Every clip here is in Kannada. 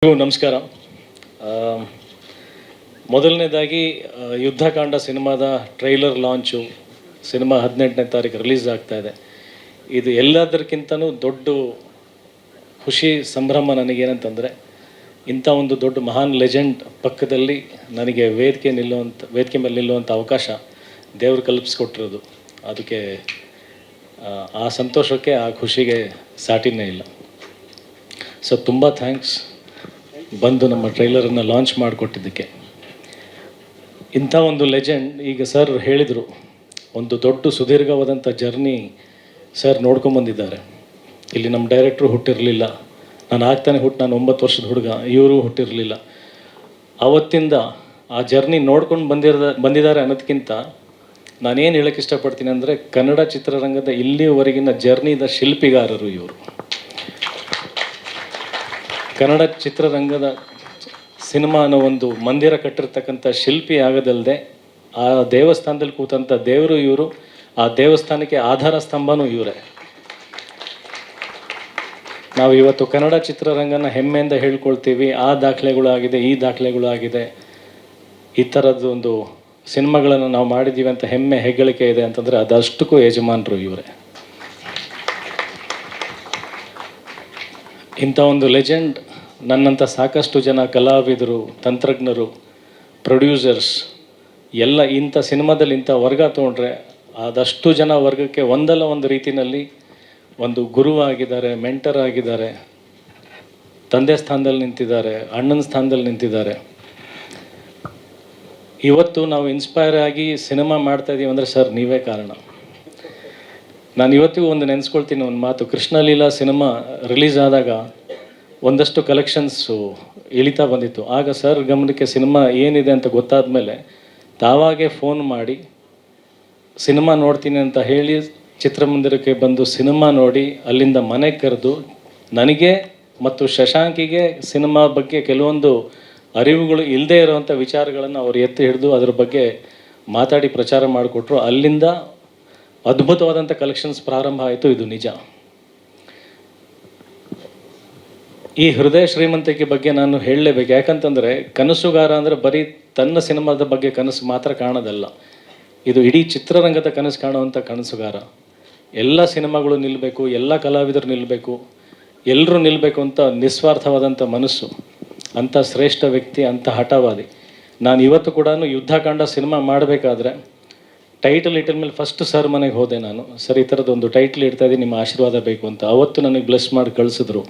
ನಮಸ್ಕಾರ. ಮೊದಲನೇದಾಗಿ ಯುದ್ಧಕಾಂಡ ಸಿನಿಮಾದ ಟ್ರೈಲರ್ ಲಾಂಚು ಸಿನಿಮಾ 18ನೇ ತಾರೀಕು ರಿಲೀಸ್ ಆಗ್ತಾ ಇದೆ. ಇದು ಎಲ್ಲದಕ್ಕಿಂತನೂ ದೊಡ್ಡ ಖುಷಿ ಸಂಭ್ರಮ ನನಗೇನಂತಂದರೆ, ಇಂಥ ಒಂದು ದೊಡ್ಡ ಮಹಾನ್ ಲೆಜೆಂಡ್ ಪಕ್ಕದಲ್ಲಿ ನನಗೆ ವೇದಿಕೆ ಮೇಲೆ ನಿಲ್ಲುವಂಥ ಅವಕಾಶ ದೇವರು ಕಲ್ಪಿಸ್ಕೊಟ್ಟಿರೋದು. ಅದಕ್ಕೆ ಆ ಸಂತೋಷಕ್ಕೆ, ಆ ಖುಷಿಗೆ ಸಾಟಿನೇ ಇಲ್ಲ. ಸೊ ತುಂಬ ಥ್ಯಾಂಕ್ಸ್ ಬಂದು ನಮ್ಮ ಟ್ರೈಲರನ್ನು ಲಾಂಚ್ ಮಾಡಿಕೊಟ್ಟಿದ್ದಕ್ಕೆ. ಇಂಥ ಒಂದು ಲೆಜೆಂಡ್, ಈಗ ಸರ್ ಹೇಳಿದರು, ಒಂದು ದೊಡ್ಡ ಸುದೀರ್ಘವಾದಂಥ ಜರ್ನಿ ಸರ್ ನೋಡ್ಕೊಂಬಂದಿದ್ದಾರೆ. ಇಲ್ಲಿ ನಮ್ಮ ಡೈರೆಕ್ಟ್ರು ಹುಟ್ಟಿರಲಿಲ್ಲ, ನಾನು ನಾನು 9 ವರ್ಷದ ಹುಡುಗ, ಇವರು ಹುಟ್ಟಿರಲಿಲ್ಲ. ಅವತ್ತಿಂದ ಆ ಜರ್ನಿ ನೋಡ್ಕೊಂಡು ಬಂದಿದ್ದಾರೆ ಅನ್ನೋದಕ್ಕಿಂತ ನಾನೇನು ಹೇಳೋಕ್ಕೆ ಇಷ್ಟಪಡ್ತೀನಿ ಅಂದರೆ, ಕನ್ನಡ ಚಿತ್ರರಂಗದ ಇಲ್ಲಿಯವರೆಗಿನ ಜರ್ನಿದ ಶಿಲ್ಪಿಗಾರರು ಇವರು. ಕನ್ನಡ ಚಿತ್ರರಂಗದ ಸಿನಿಮಾ ಅನ್ನೋ ಒಂದು ಮಂದಿರ ಕಟ್ಟಿರ್ತಕ್ಕಂಥ ಶಿಲ್ಪಿ ಆಗೋದಲ್ಲದೆ, ಆ ದೇವಸ್ಥಾನದಲ್ಲಿ ಕೂತಂಥ ದೇವರು ಇವರು, ಆ ದೇವಸ್ಥಾನಕ್ಕೆ ಆಧಾರ ಸ್ತಂಭನೂ ಇವರೇ. ನಾವು ಇವತ್ತು ಕನ್ನಡ ಚಿತ್ರರಂಗನ ಹೆಮ್ಮೆಯಿಂದ ಹೇಳ್ಕೊಳ್ತೀವಿ, ಆ ದಾಖಲೆಗಳು ಆಗಿದೆ, ಈ ದಾಖಲೆಗಳು ಆಗಿದೆ, ಈ ಥರದ್ದು ಒಂದು ಸಿನಿಮಾಗಳನ್ನು ನಾವು ಮಾಡಿದ್ದೀವಿ ಅಂತ ಹೆಮ್ಮೆ ಹೆಗ್ಗಳಿಕೆ ಇದೆ ಅಂತಂದರೆ ಅದಷ್ಟಕ್ಕೂ ಯಜಮಾನರು ಇವರೇ. ಇಂಥ ಒಂದು ಲೆಜೆಂಡ್ ನನ್ನಂಥ ಸಾಕಷ್ಟು ಜನ ಕಲಾವಿದರು, ತಂತ್ರಜ್ಞರು, ಪ್ರೊಡ್ಯೂಸರ್ಸ್ ಎಲ್ಲ ಇಂಥ ಸಿನಿಮಾದಲ್ಲಿ ಇಂಥ ವರ್ಗ ತೊಗೊಂಡ್ರೆ ಅದಷ್ಟು ಜನ ವರ್ಗಕ್ಕೆ ಒಂದಲ್ಲ ಒಂದು ರೀತಿಯಲ್ಲಿ ಒಂದು ಗುರುವಾಗಿದ್ದಾರೆ, ಮೆಂಟರ್ ಆಗಿದ್ದಾರೆ, ತಂದೆ ಸ್ಥಾನದಲ್ಲಿ ನಿಂತಿದ್ದಾರೆ, ಅಣ್ಣನ ಸ್ಥಾನದಲ್ಲಿ ನಿಂತಿದ್ದಾರೆ. ಇವತ್ತು ನಾವು ಇನ್ಸ್ಪೈರ್ ಆಗಿ ಸಿನಿಮಾ ಮಾಡ್ತಾಯಿದ್ದೀವಿ ಅಂದರೆ ಸರ್ ನೀವೇ ಕಾರಣ. ನಾನು ಇವತ್ತಿಗೂ ಒಂದು ನೆನೆಸ್ಕೊಳ್ತೀನಿ ಒಂದು ಮಾತು. ಕೃಷ್ಣಲೀಲಾ ಸಿನಿಮಾ ರಿಲೀಸ್ ಆದಾಗ ಒಂದಷ್ಟು ಕಲೆಕ್ಷನ್ಸು ಇಳಿತಾ ಬಂದಿತ್ತು. ಆಗ ಸರ್ ಗಮನಕ್ಕೆ ಸಿನಿಮಾ ಏನಿದೆ ಅಂತ ಗೊತ್ತಾದ ಮೇಲೆ ತಾವಾಗೇ ಫೋನ್ ಮಾಡಿ ಸಿನಿಮಾ ನೋಡ್ತೀನಿ ಅಂತ ಹೇಳಿ ಚಿತ್ರಮಂದಿರಕ್ಕೆ ಬಂದು ಸಿನಿಮಾ ನೋಡಿ ಅಲ್ಲಿಂದ ಮನೆಗೆ ಕರೆದು ನನಗೆ ಮತ್ತು ಶಶಾಂಕಿಗೆ ಸಿನಿಮಾ ಬಗ್ಗೆ ಕೆಲವೊಂದು ಅರಿವುಗಳು ಇಲ್ಲದೇ ಇರೋವಂಥ ವಿಚಾರಗಳನ್ನು ಅವರು ಎತ್ತಿ ಹಿಡಿದು ಅದ್ರ ಬಗ್ಗೆ ಮಾತಾಡಿ ಪ್ರಚಾರ ಮಾಡಿಕೊಟ್ರು. ಅಲ್ಲಿಂದ ಅದ್ಭುತವಾದಂಥ ಕಲೆಕ್ಷನ್ಸ್ ಪ್ರಾರಂಭ ಆಯಿತು. ಇದು ನಿಜ. ಈ ಹೃದಯ ಶ್ರೀಮಂತಿಕೆ ಬಗ್ಗೆ ನಾನು ಹೇಳಲೇಬೇಕು. ಯಾಕಂತಂದರೆ ಕನಸುಗಾರ ಅಂದರೆ ಬರೀ ತನ್ನ ಸಿನಿಮಾದ ಬಗ್ಗೆ ಕನಸು ಮಾತ್ರ ಕಾಣೋದಲ್ಲ, ಇದು ಇಡೀ ಚಿತ್ರರಂಗದ ಕನಸು ಕಾಣುವಂಥ ಕನಸುಗಾರ. ಎಲ್ಲ ಸಿನಿಮಾಗಳು ನಿಲ್ಲಬೇಕು, ಎಲ್ಲ ಕಲಾವಿದರು ನಿಲ್ಲಬೇಕು, ಎಲ್ಲರೂ ನಿಲ್ಲಬೇಕು ಅಂತ ನಿಸ್ವಾರ್ಥವಾದಂಥ ಮನಸ್ಸು, ಅಂಥ ಶ್ರೇಷ್ಠ ವ್ಯಕ್ತಿ, ಅಂಥ ಹಠವಾದಿ. ನಾನು ಇವತ್ತು ಕೂಡ ಯುದ್ಧಕಾಂಡ ಸಿನಿಮಾ ಮಾಡಬೇಕಾದ್ರೆ ಟೈಟಲ್ ಇಟ್ಟಿದ ಮೇಲೆ ಫಸ್ಟ್ ಸರ್ ಮನೆಗೆ ಹೋದೆ ನಾನು. ಸರ್ ಈ ಥರದ್ದೊಂದು ಟೈಟ್ಲ್ ಇಡ್ತಾಯಿದ್ದೀನಿ, ನಿಮ್ಮ ಆಶೀರ್ವಾದ ಬೇಕು ಅಂತ. ಅವತ್ತು ನನಗೆ ಬ್ಲೆಸ್ ಮಾಡಿ ಕಳಿಸಿದ್ರು.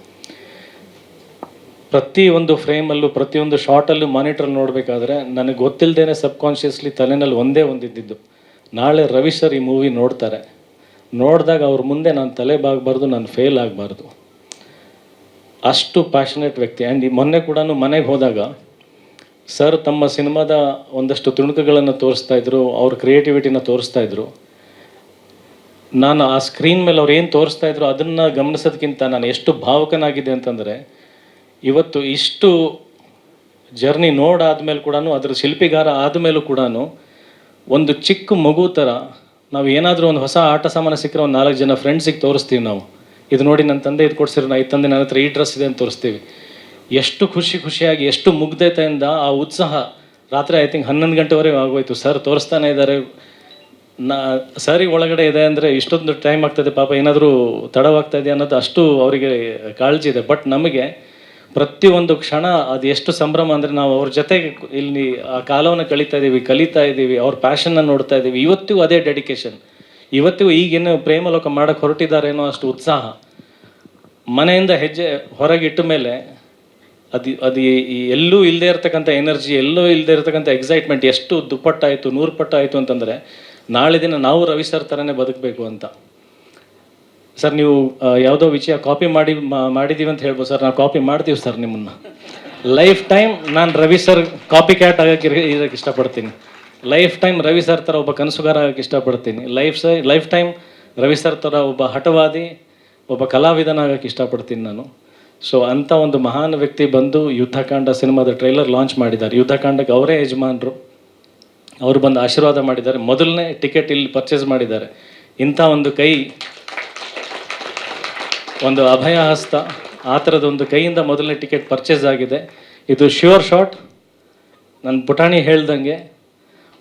ಪ್ರತಿಯೊಂದು ಫ್ರೇಮಲ್ಲೂ, ಪ್ರತಿಯೊಂದು ಶಾರ್ಟಲ್ಲೂ ಮಾನಿಟ್ರಲ್ಲಿ ನೋಡಬೇಕಾದ್ರೆ ನನಗೆ ಗೊತ್ತಿಲ್ಲದೇ ಸಬ್ಕಾನ್ಷಿಯಸ್ಲಿ ತಲೆನಲ್ಲಿ ಒಂದಿದ್ದು, ನಾಳೆ ರವಿ ಸರ್ ಈ ಮೂವಿ ನೋಡ್ತಾರೆ, ನೋಡಿದಾಗ ಅವ್ರ ಮುಂದೆ ನಾನು ತಲೆ ಬಾಗಬಾರ್ದು, ನಾನು ಫೇಲ್ ಆಗಬಾರ್ದು. ಅಷ್ಟು ಪ್ಯಾಷನೇಟ್ ವ್ಯಕ್ತಿ. ಆ್ಯಂಡ್ ಮೊನ್ನೆ ಕೂಡ ಮನೆಗೆ ಹೋದಾಗ ಸರ್ ತಮ್ಮ ಸಿನಿಮಾದ ಒಂದಷ್ಟು ತುಣುಕುಗಳನ್ನು ತೋರಿಸ್ತಾಯಿದ್ರು, ಅವ್ರ ಕ್ರಿಯೇಟಿವಿಟಿನ ತೋರಿಸ್ತಾಯಿದ್ರು. ನಾನು ಆ ಸ್ಕ್ರೀನ್ ಮೇಲೆ ಅವ್ರು ಏನು ತೋರಿಸ್ತಾಯಿದ್ರು ಅದನ್ನು ಗಮನಿಸೋದಕ್ಕಿಂತ ನಾನು ಎಷ್ಟು ಭಾವುಕನಾಗಿದೆ ಅಂತಂದರೆ, ಇವತ್ತು ಇಷ್ಟು ಜರ್ನಿ ನೋಡಾದ್ಮೇಲೆ ಕೂಡ, ಅದರ ಶಿಲ್ಪಿಗಾರ ಆದಮೇಲೂ ಕೂಡ ಒಂದು ಚಿಕ್ಕ ಮಗು ಥರ ನಾವು ಏನಾದರೂ ಒಂದು ಹೊಸ ಆಟ ಸಾಮಾನು ಸಿಕ್ಕರೆ ಒಂದು 4 ಜನ ಫ್ರೆಂಡ್ಸಿಗೆ ತೋರಿಸ್ತೀವಿ ನಾವು. ಇದು ನೋಡಿ ನನ್ನ ತಂದೆ ಇದು ಕೊಡ್ಸಿರೋ, ಈ ತಂದೆ ನನ್ನ ಹತ್ರ ಈ ಡ್ರೆಸ್ ಇದೆ ಅಂತ ತೋರಿಸ್ತೀವಿ. ಎಷ್ಟು ಖುಷಿಯಾಗಿ, ಎಷ್ಟು ಮುಗ್ಧತೆಯಿಂದ ಆ ಉತ್ಸಾಹ. ರಾತ್ರಿ ಐ ಥಿಂಕ್ 11 ಗಂಟೆವರೆಗೆ ಆಗೋಯ್ತು. ಸರ್ ತೋರಿಸ್ತಾನೆ ಇದ್ದಾರೆ. ಸರಿಗೆ ಒಳಗಡೆ ಇದೆ ಅಂದರೆ ಇಷ್ಟೊಂದು ಟೈಮ್ ಆಗ್ತಾಯಿದೆ, ಪಾಪ ಏನಾದರೂ ತಡವಾಗ್ತಾಯಿದೆ ಅನ್ನೋದು ಅಷ್ಟು ಅವರಿಗೆ ಕಾಳಜಿ ಇದೆ. ಬಟ್ ನಮಗೆ ಪ್ರತಿಯೊಂದು ಕ್ಷಣ ಅದು ಎಷ್ಟು ಸಂಭ್ರಮ ಅಂದರೆ, ನಾವು ಅವ್ರ ಜೊತೆಗೆ ಇಲ್ಲಿ ಆ ಕಾಲವನ್ನು ಕಲಿತಾ ಇದ್ದೀವಿ, ಅವ್ರ ಪ್ಯಾಷನ್ನ ನೋಡ್ತಾ ಇದ್ದೀವಿ. ಇವತ್ತಿಗೂ ಅದೇ ಡೆಡಿಕೇಶನ್, ಇವತ್ತಿಗೂ ಈಗೇನು ಪ್ರೇಮಲೋಕ ಮಾಡೋಕ್ಕೆ ಹೊರಟಿದ್ದಾರೇನೋ ಅಷ್ಟು ಉತ್ಸಾಹ. ಮನೆಯಿಂದ ಹೆಜ್ಜೆ ಹೊರಗಿಟ್ಟ ಮೇಲೆ ಅದು ಎಲ್ಲೂ ಇಲ್ಲದೆ ಇರತಕ್ಕಂಥ ಎನರ್ಜಿ, ಎಲ್ಲೂ ಇಲ್ಲದೆ ಇರತಕ್ಕಂಥ ಎಕ್ಸೈಟ್ಮೆಂಟ್ ಎಷ್ಟು ದುಪ್ಪಟ್ಟಾಯಿತು, 100 ಪಟ್ಟಾಯಿತು ಅಂತಂದರೆ, ನಾಳೆ ದಿನ ನಾವು ರವಿ ಸರ್ ಥರನೇ ಬದುಕಬೇಕು ಅಂತ. ಸರ್ ನೀವು ಯಾವುದೋ ವಿಷಯ ಕಾಪಿ ಮಾಡಿದ್ದೀವಿ ಅಂತ ಹೇಳ್ಬೋದು ಸರ್, ನಾವು ಕಾಪಿ ಮಾಡ್ತೀವಿ ಸರ್ ನಿಮ್ಮನ್ನು. ಲೈಫ್ ಟೈಮ್ ನಾನು ರವಿ ಸರ್ ಕಾಪಿ ಕ್ಯಾಟ್ ಇರೋಕ್ಕೆ ಇಷ್ಟಪಡ್ತೀನಿ. ಲೈಫ್ ಟೈಮ್ ರವಿ ಸರ್ ಥರ ಒಬ್ಬ ಕನಸುಗಾರ ಆಗೋಕ್ಕೆ ಇಷ್ಟಪಡ್ತೀನಿ. ಲೈಫ್ ಟೈಮ್ ರವಿ ಸರ್ ಥರ ಒಬ್ಬ ಹಠವಾದಿ, ಒಬ್ಬ ಕಲಾವಿದನಾಗೋಕ್ಕೆ ಇಷ್ಟಪಡ್ತೀನಿ ನಾನು. ಸೊ ಅಂಥ ಒಂದು ಮಹಾನ್ ವ್ಯಕ್ತಿ ಬಂದು ಯುದ್ಧಕಾಂಡ ಸಿನಿಮಾದ ಟ್ರೈಲರ್ ಲಾಂಚ್ ಮಾಡಿದ್ದಾರೆ. ಯುದ್ಧಕಾಂಡಕ್ಕೆ ಅವರೇ ಯಜಮಾನರು, ಅವರು ಬಂದು ಆಶೀರ್ವಾದ ಮಾಡಿದ್ದಾರೆ. ಮೊದಲನೇ ಟಿಕೆಟ್ ಇಲ್ಲಿ ಪರ್ಚೇಸ್ ಮಾಡಿದ್ದಾರೆ. ಇಂಥ ಒಂದು ಕೈ, ಒಂದು ಅಭಯ ಹಸ್ತ, ಆ ಥರದೊಂದು ಕೈಯಿಂದ ಮೊದಲನೇ ಟಿಕೆಟ್ ಪರ್ಚೇಸ್ ಆಗಿದೆ. ಇದು ಶ್ಯೂರ್ ಶಾಟ್. ನನ್ನ ಪುಟಾಣಿ ಹೇಳ್ದಂಗೆ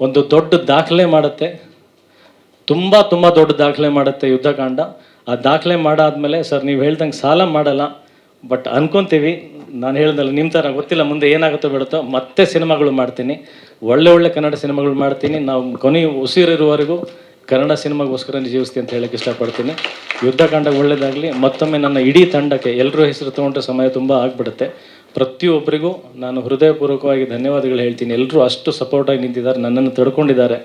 ಒಂದು ದೊಡ್ಡ ದಾಖಲೆ ಮಾಡುತ್ತೆ, ತುಂಬ ದೊಡ್ಡ ದಾಖಲೆ ಮಾಡುತ್ತೆ ಯುದ್ಧಕಾಂಡ. ಆ ದಾಖಲೆ ಮಾಡಾದ್ಮೇಲೆ ಸರ್ ನೀವು ಹೇಳ್ದಂಗೆ ಸಾಲ ಮಾಡಲ್ಲ, ಬಟ್ ಅನ್ಕೊತೀವಿ, ನಾನು ಹೇಳ್ದಲ್ಲ ನಿಮ್ಮ ಥರ ಗೊತ್ತಿಲ್ಲ ಮುಂದೆ ಏನಾಗುತ್ತೋ ಬಿಡುತ್ತೋ, ಮತ್ತೆ ಸಿನಿಮಾಗಳು ಮಾಡ್ತೀನಿ, ಒಳ್ಳೆ ಕನ್ನಡ ಸಿನಿಮಾಗಳು ಮಾಡ್ತೀನಿ. ನಾವು ಕೊನೆ ಉಸಿರಿರುವವರೆಗೂ ಕನ್ನಡ ಸಿನಿಮಾಗೋಸ್ಕರ ಜೀವಿಸ್ತೀನಿ ಅಂತ ಹೇಳಕ್ಕೆ ಇಷ್ಟಪಡ್ತೀನಿ. ಯುದ್ಧಕಾಂಡ ಒಳ್ಳೆಯದಾಗಲಿ. ಮತ್ತೊಮ್ಮೆ ನನ್ನ ಇಡೀ ತಂಡಕ್ಕೆ ಎಲ್ಲರೂ ಹೆಸರು ತೊಗೊಂಡ್ರೆ ಸಮಯ ತುಂಬ ಆಗಿಬಿಡುತ್ತೆ. ಪ್ರತಿಯೊಬ್ಬರಿಗೂ ನಾನು ಹೃದಯಪೂರ್ವಕವಾಗಿ ಧನ್ಯವಾದಗಳು ಹೇಳ್ತೀನಿ. ಎಲ್ಲರೂ ಅಷ್ಟು ಸಪೋರ್ಟಾಗಿ ನಿಂತಿದ್ದಾರೆ, ನನ್ನನ್ನು ತಡ್ಕೊಂಡಿದ್ದಾರೆ.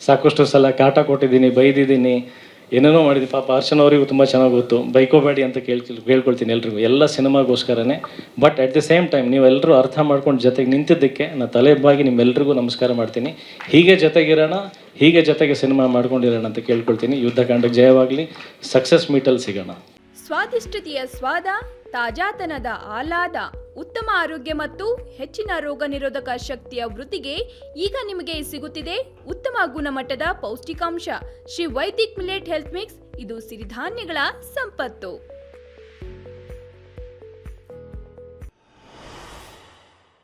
ಸಾಕಷ್ಟು ಸಲ ಕಾಟ ಕೊಟ್ಟಿದ್ದೀನಿ, ಬೈದಿದ್ದೀನಿ, ಏನೇನೋ ಮಾಡಿದ್ದೀನಿ. ಪಾಪ ಅರ್ಚನ್ ಅವರಿಗೂ ತುಂಬ ಚೆನ್ನಾಗಿ ಗೊತ್ತು, ಬೈಕೋಬೇಡಿ ಅಂತ ಕೇಳ್ಕೊಳ್ತೀನಿ ಎಲ್ರಿಗೂ, ಎಲ್ಲ ಸಿನಿಮಾಗೋಸ್ಕರನೇ. But at the same time ನೀವೆಲ್ಲರೂ ಅರ್ಥ ಮಾಡ್ಕೊಂಡು ಜೊತೆಗೆ ನಿಂತಿದ್ದಕ್ಕೆ ನಾನು ತಲೆ ಬಾಗಿ ನಿಮ್ಮೆಲ್ರಿಗೂ ನಮಸ್ಕಾರ ಮಾಡ್ತೀನಿ. ಹೀಗೆ ಜೊತೆಗಿರೋಣ, ಹೀಗೆ ಜೊತೆಗೆ ಸಿನಿಮಾ ಮಾಡ್ಕೊಂಡಿರೋಣ ಅಂತ ಕೇಳ್ಕೊಳ್ತೀನಿ. ಯುದ್ಧಕಾಂಡಕ್ಕೆ ಜಯವಾಗಲಿ. ಸಕ್ಸಸ್ ಮೀಟಲ್ಲಿ ಸಿಗೋಣ. ಸ್ವಾದಿಷ್ಟತೆಯ ಸ್ವಾದ, ತಾಜಾತನದ ಆಹ್ಲಾದ, ಉತ್ತಮ ಆರೋಗ್ಯ ಮತ್ತು ಹೆಚ್ಚಿನ ರೋಗ ನಿರೋಧಕ ಶಕ್ತಿಯ ವೃದ್ಧಿಗೆ ಈಗ ನಿಮಗೆ ಸಿಗುತ್ತಿದೆ ಉತ್ತಮ ಗುಣಮಟ್ಟದ ಪೌಷ್ಟಿಕಾಂಶ. Shri Vaidik millet health mix. ಇದು ಸಿರಿಧಾನ್ಯಗಳ ಸಂಪತ್ತು.